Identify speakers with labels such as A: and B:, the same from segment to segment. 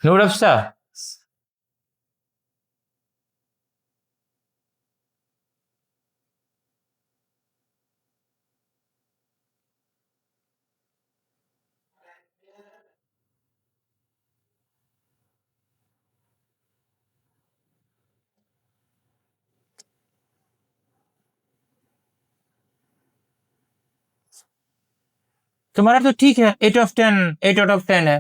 A: नूर अफ़्सा, तुम्हारा तो ठीक है, 8 ऑफ 10, 8 आउट ऑफ 10 है।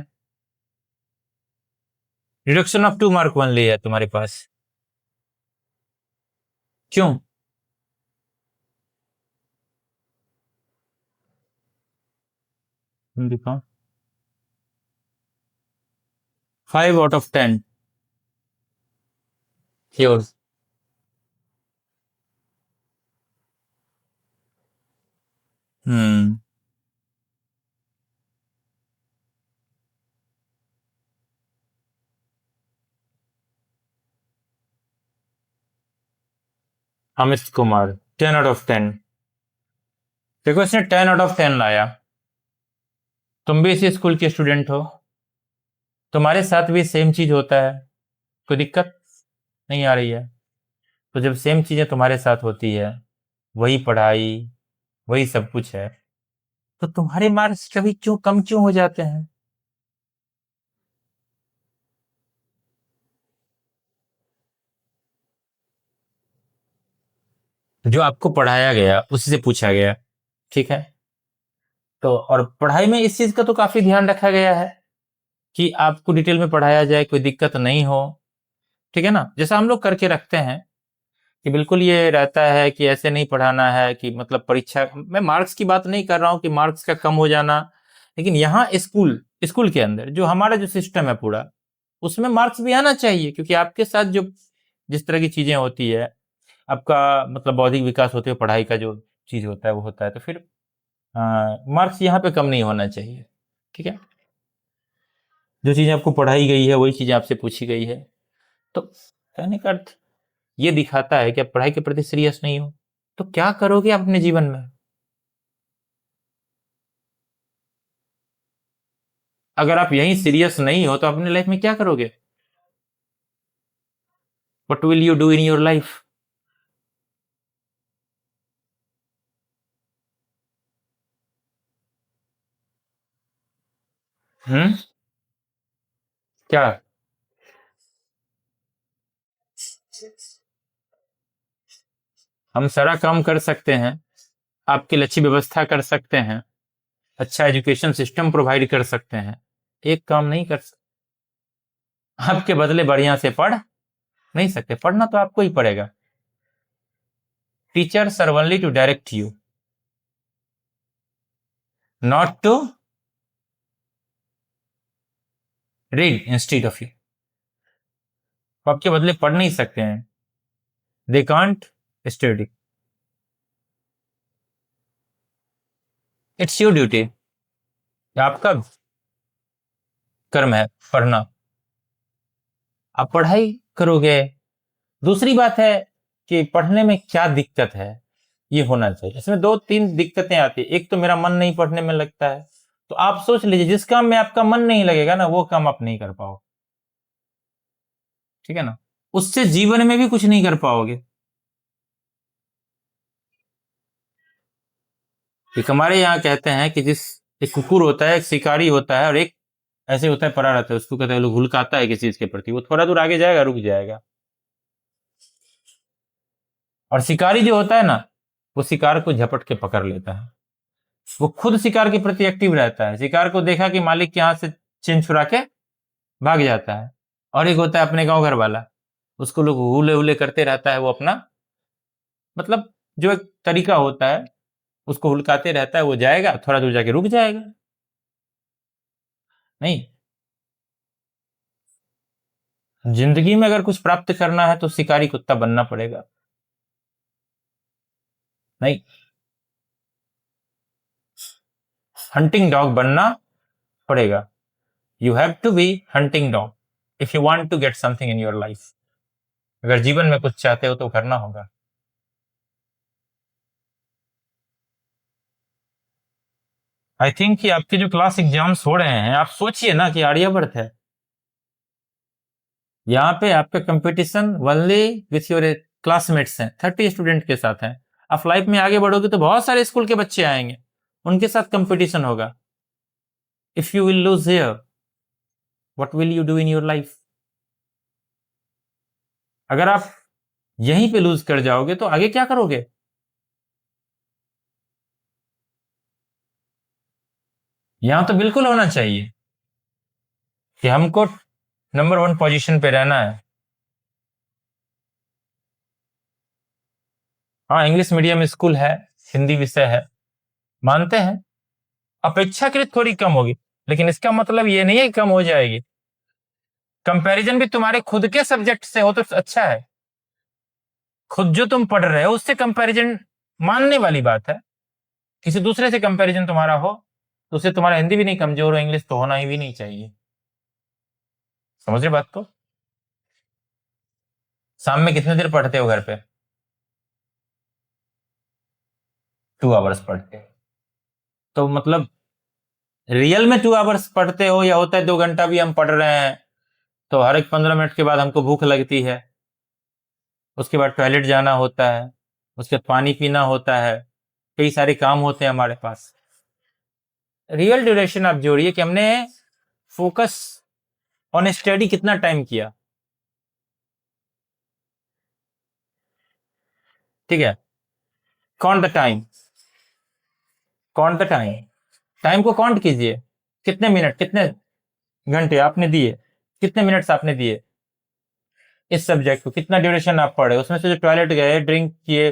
A: रिडक्शन ऑफ 2 मार्क ओनली है तुम्हारे पास। क्यों? तुम दिखाओ। 5 out of 10 yours. Hmm. Amit Kumar 10 out of 10। देखो इसने 10 आउट ऑफ 10 लाया। तुम भी इसी स्कूल के स्टूडेंट हो, तुम्हारे साथ भी सेम चीज होता है, कोई दिक्कत नहीं आ रही है। तो जब सेम चीजें तुम्हारे साथ होती है, वही पढ़ाई, वही सब कुछ है, तो तुम्हारे मार्क्स कभी क्यों कम क्यों हो जाते हैं? जो आपको पढ़ाया गया उसी से पूछा गया, ठीक है। तो और पढ़ाई में इस चीज का तो काफी ध्यान रखा गया है कि आपको डिटेल में पढ़ाया जाए, कोई दिक्कत नहीं हो, ठीक है ना। जैसा हम लोग करके रखते हैं कि बिल्कुल ये रहता है कि ऐसे नहीं पढ़ाना है कि मतलब परीक्षा, मैं मार्क्स की बात नहीं कर रहा हूँ कि मार्क्स का कम हो जाना, लेकिन यहाँ स्कूल स्कूल के अंदर जो हमारा जो सिस्टम है पूरा, उसमें मार्क्स भी आना चाहिए, क्योंकि आपके साथ जो जिस तरह की चीजें होती है, आपका मतलब बौद्धिक विकास होते हुए पढ़ाई का जो चीज होता है वो होता है, तो फिर मार्क्स यहाँ पे कम नहीं होना चाहिए, ठीक है। जो चीजें आपको पढ़ाई गई है वही चीजें आपसे पूछी गई है। तो कहने का अर्थ ये दिखाता है कि आप पढ़ाई के प्रति सीरियस नहीं हो। तो क्या करोगे आप अपने जीवन में? अगर आप यहीं सीरियस नहीं हो तो अपने लाइफ में क्या करोगे? What will you do in your life? Hmm. क्या? हम सारा काम कर सकते हैं, आपके लिए अच्छी व्यवस्था कर सकते हैं, अच्छा एजुकेशन सिस्टम प्रोवाइड कर सकते हैं, एक काम नहीं कर सकते। आपके बदले बढ़िया से पढ़ नहीं सकते, पढ़ना तो आपको ही पड़ेगा। Teachers are only to direct you, not to read instead of you. आपके बदले पढ़ नहीं सकते हैं, they can't study. It's your duty, आपका कर्म है पढ़ना, आप पढ़ाई करोगे। दूसरी बात है कि पढ़ने में क्या दिक्कत है, ये होना चाहिए। इसमें दो तीन दिक्कतें आती है। एक तो मेरा मन नहीं पढ़ने में लगता है, तो आप सोच लीजिए जिस काम में आपका मन नहीं लगेगा ना, वो काम आप नहीं कर पाओ, ठीक है ना। उससे जीवन में भी कुछ नहीं कर पाओगे। एक हमारे यहाँ कहते हैं कि जिस एक कुकुर होता है, एक शिकारी होता है, और एक ऐसे होता है पड़ा रहता है, उसको कहते हैं लोग हुलकाता है किसी चीज के प्रति, वो थोड़ा दूर आगे जाएगा, रुक जाएगा। और शिकारी जो होता है ना, वो शिकार को झपट के पकड़ लेता है। वो खुद शिकार के प्रति एक्टिव रहता है, शिकार को देखा कि मालिक के हाथ से चेन छुड़ा के भाग जाता है। और एक होता है अपने गांव घर वाला, उसको लोग हुले हुले करते रहता है, वो अपना मतलब जो एक तरीका होता है, उसको हुलकाते रहता है, वो जाएगा थोड़ा दूर जाके रुक जाएगा। नहीं, जिंदगी में अगर कुछ प्राप्त करना है तो शिकारी कुत्ता बनना पड़ेगा। नहीं, हंटिंग डॉग बनना पड़ेगा। You have to be hunting dog if you want to get something in your life. अगर जीवन में कुछ चाहते हो तो करना होगा। आई थिंक कि आपके जो क्लास एग्जाम्स हो रहे हैं, आप सोचिए ना कि आर्यभट्ट है, यहाँ पे आपका competition only with your classmates हैं, 30 स्टूडेंट के साथ हैं। आप लाइफ में आगे बढ़ोगे तो बहुत सारे स्कूल के बच्चे आएंगे, उनके साथ कंपटीशन होगा। If you will lose here, what will you do in your life? अगर आप यहीं पे लूज कर जाओगे तो आगे क्या करोगे? यहां तो बिल्कुल होना चाहिए कि हमको नंबर 1 पोजीशन पे रहना है। हाँ, इंग्लिश मीडियम स्कूल है, हिंदी विषय है, मानते हैं अपेक्षाकृत थोड़ी कम होगी, लेकिन इसका मतलब ये नहीं है कि कम हो जाएगी। कंपैरिजन भी तुम्हारे खुद के सब्जेक्ट से हो तो अच्छा है। खुद जो तुम पढ़ रहे हो उससे कंपैरिजन मानने वाली बात है। किसी दूसरे से कंपैरिजन तुम्हारा हो तो उससे तुम्हारा हिंदी भी नहीं कमजोर हो, इंग्लिश तो होना ही भी नहीं चाहिए। समझ रहे बात को? शाम में कितने देर पढ़ते हो घर पे? 2 आवर्स पढ़ते हो। तो मतलब रियल में 2 आवर्स पढ़ते हो, या होता है 2 घंटा भी हम पढ़ रहे हैं तो हर एक 15 मिनट के बाद हमको भूख लगती है, उसके बाद टॉयलेट जाना होता है, उसके बाद पानी पीना होता है, कई सारे काम होते हैं हमारे पास। रियल ड्यूरेशन आप जोड़िए कि हमने फोकस ऑन स्टडी कितना टाइम किया। ठीक है, count the time, count the time, time को काउंट कीजिए। कितने मिनट, कितने घंटे आपने दिए, कितने मिनट्स आपने दिए इस सब्जेक्ट को, कितना ड्यूरेशन आप पढ़े, उसमें से जो टॉयलेट गए, ड्रिंक किए,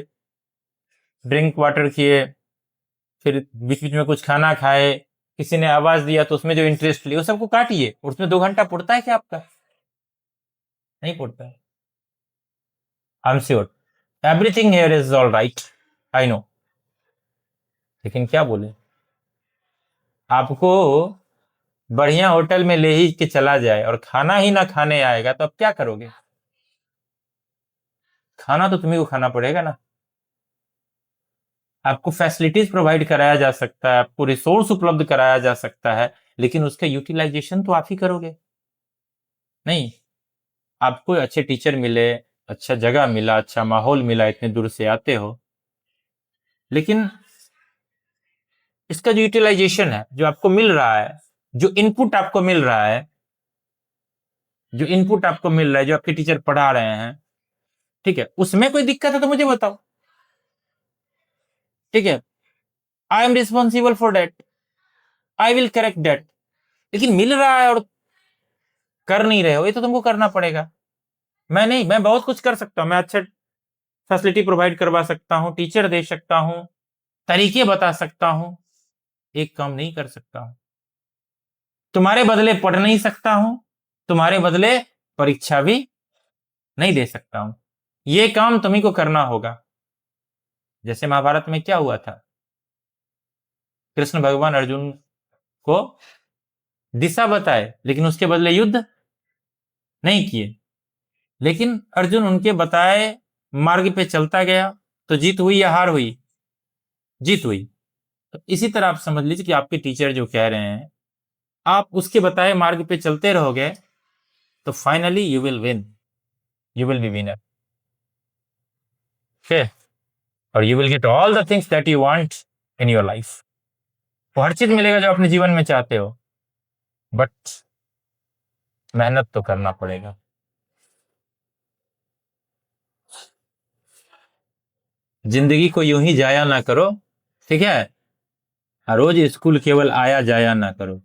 A: ड्रिंक वाटर किए, फिर बीच बीच में कुछ खाना खाए, किसी ने आवाज दिया तो उसमें जो इंटरेस्ट लिया, वो सबको काटिए। उसमें 2 घंटा पुरता है क्या आपका? नहीं पुरता है। I am sure everything here is all right, I know, लेकिन क्या बोले, आपको बढ़िया होटल में ले ही के चला जाए और खाना ही ना खाने आएगा तो अब क्या करोगे? खाना तो तुम्ही को खाना पड़ेगा ना। आपको फैसिलिटीज प्रोवाइड कराया जा सकता है, आपको रिसोर्स उपलब्ध कराया जा सकता है, लेकिन उसका यूटिलाइजेशन तो आप ही करोगे। नहीं, आपको अच्छे टीचर मिले, अच्छा जगह मिला, अच्छा माहौल मिला, इतने दूर से आते हो, लेकिन इसका जो यूटिलाइजेशन है, जो आपको मिल रहा है, जो इनपुट आपको मिल रहा है, जो इनपुट आपको मिल रहा है, जो आपके टीचर पढ़ा रहे हैं, ठीक है, उसमें कोई दिक्कत है तो मुझे बताओ। ठीक है, I am responsible for that, I will correct that. लेकिन मिल रहा है और कर नहीं रहे हो, ये तो तुमको करना पड़ेगा। मैं नहीं, मैं बहुत कुछ कर सकता हूं, मैं अच्छे फैसिलिटी प्रोवाइड करवा सकता हूं, टीचर दे सकता हूं, तरीके बता सकता हूं, एक काम नहीं कर सकता हूं, तुम्हारे बदले पढ़ नहीं सकता हूं, तुम्हारे बदले परीक्षा भी नहीं दे सकता हूं। ये काम तुम्ही को करना होगा। जैसे महाभारत में क्या हुआ था, कृष्ण भगवान अर्जुन को दिशा बताए लेकिन उसके बदले युद्ध नहीं किए, लेकिन अर्जुन उनके बताए मार्ग पे चलता गया तो जीत हुई या हार हुई? जीत हुई। तो इसी तरह आप समझ लीजिए कि आपके टीचर जो कह रहे हैं, आप उसके बताए मार्ग पे चलते रहोगे तो finally you will win, you will be winner. Okay, और you will get all the things that you want in your life. वो हर चीज मिलेगा जो अपने जीवन में चाहते हो, बट मेहनत तो करना पड़ेगा। जिंदगी को यूं ही जाया ना करो, ठीक है? रोज स्कूल केवल आया जाया ना करो,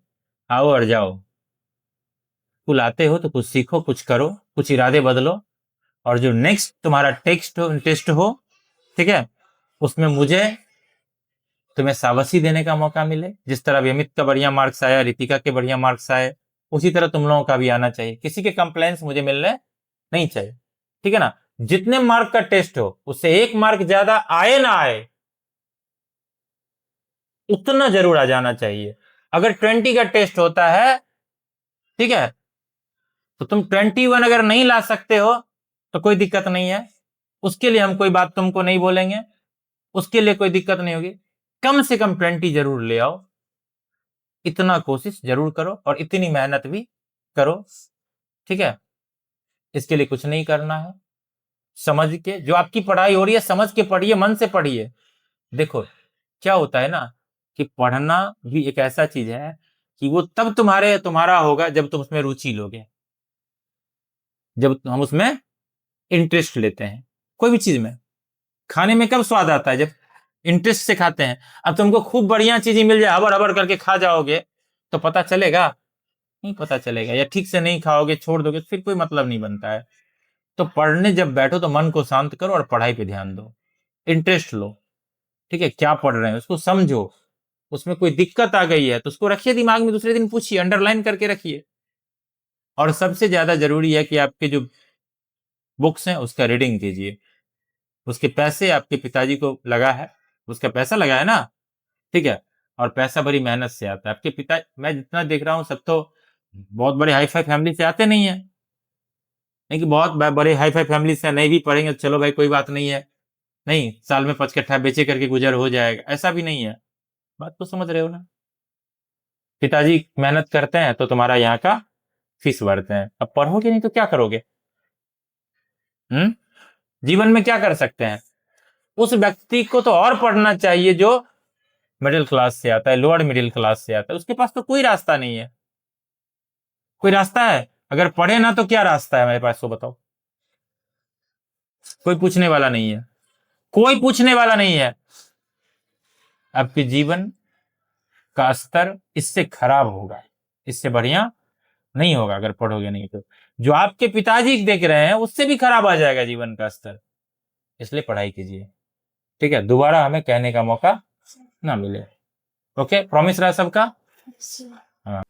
A: आओ और जाओ। स्कूल आते हो तो कुछ सीखो, कुछ करो, कुछ इरादे बदलो, और जो नेक्स्ट तुम्हारा टेस्ट हो, ठीक है, उसमें मुझे तुम्हें शाबाशी देने का मौका मिले। जिस तरह अमित का बढ़िया मार्क्स आया, रितिका के बढ़िया मार्क्स आए, उसी तरह तुम लोगों का भी आना चाहिए। किसी के कंप्लेंट्स मुझे मिलने नहीं चाहिए, ठीक है ना? जितने मार्क का टेस्ट हो उससे 1 मार्क ज्यादा आए ना आए, उतना जरूर आ जाना चाहिए। अगर 20 का टेस्ट होता है, ठीक है, तो तुम 21 अगर नहीं ला सकते हो तो कोई दिक्कत नहीं है, उसके लिए हम कोई बात तुमको नहीं बोलेंगे, उसके लिए कोई दिक्कत नहीं होगी। कम से कम 20 जरूर ले आओ, इतना कोशिश जरूर करो और इतनी मेहनत भी करो, ठीक है? इसके लिए कुछ नहीं करना है, समझ के जो आपकी पढ़ाई हो रही है समझ के पढ़िए, मन से पढ़िए। देखो क्या होता है ना कि पढ़ना भी एक ऐसा चीज है कि वो तब तुम्हारा होगा जब तुम उसमें रुचि लोगे, जब हम उसमें इंटरेस्ट लेते हैं। कोई भी चीज में, खाने में कब स्वाद आता है? जब इंटरेस्ट से खाते हैं। अब तुमको खूब बढ़िया चीजें मिल जाए, हबर हबर करके खा जाओगे तो पता चलेगा? नहीं पता चलेगा। या ठीक से नहीं खाओगे, छोड़ दोगे, तो फिर कोई मतलब नहीं बनता है। तो पढ़ने जब बैठो तो मन को शांत करो और पढ़ाई पे ध्यान दो, इंटरेस्ट लो। ठीक है, क्या पढ़ रहे हैं उसको समझो, उसमें कोई दिक्कत आ गई है तो उसको रखिए दिमाग में, दूसरे दिन पूछिए, अंडरलाइन करके रखिए। और सबसे ज्यादा जरूरी है कि आपके जो बुक्स हैं उसका रीडिंग कीजिए। उसके पैसे आपके पिताजी को लगा है, उसका पैसा लगा है ना, ठीक है, और पैसा बड़ी मेहनत से आता है। आपके पिता, मैं जितना देख रहा हूँ, सब तो बहुत बड़े हाई फाई फैमिली से आते नहीं है। नहीं कि बहुत बड़े हाई फाई फैमिली से नहीं भी पढ़ेंगे तो चलो भाई कोई बात नहीं है, नहीं साल में 5 कट्ठा बेचे करके गुजर हो जाएगा, ऐसा भी नहीं है। बात तो समझ रहे हो ना? पिताजी मेहनत करते हैं तो तुम्हारा यहाँ का फीस भरते हैं। अब पढ़ोगे नहीं तो क्या करोगे? जीवन में क्या कर सकते हैं? उस व्यक्ति को तो और पढ़ना चाहिए जो मिडिल क्लास से आता है, लोअर मिडिल क्लास से आता है, उसके पास तो कोई रास्ता नहीं है। कोई रास्ता है? अगर पढ़े ना तो क्या रास्ता है मेरे पास, तो बताओ। कोई पूछने वाला नहीं है, कोई पूछने वाला नहीं है। आपके जीवन का स्तर इससे खराब होगा, इससे बढ़िया नहीं होगा अगर पढ़ोगे नहीं तो। जो आपके पिताजी देख रहे हैं उससे भी खराब आ जाएगा जीवन का स्तर। इसलिए पढ़ाई कीजिए, ठीक है, दोबारा हमें कहने का मौका ना मिले। ओके, प्रॉमिस रहा सबका? हाँ।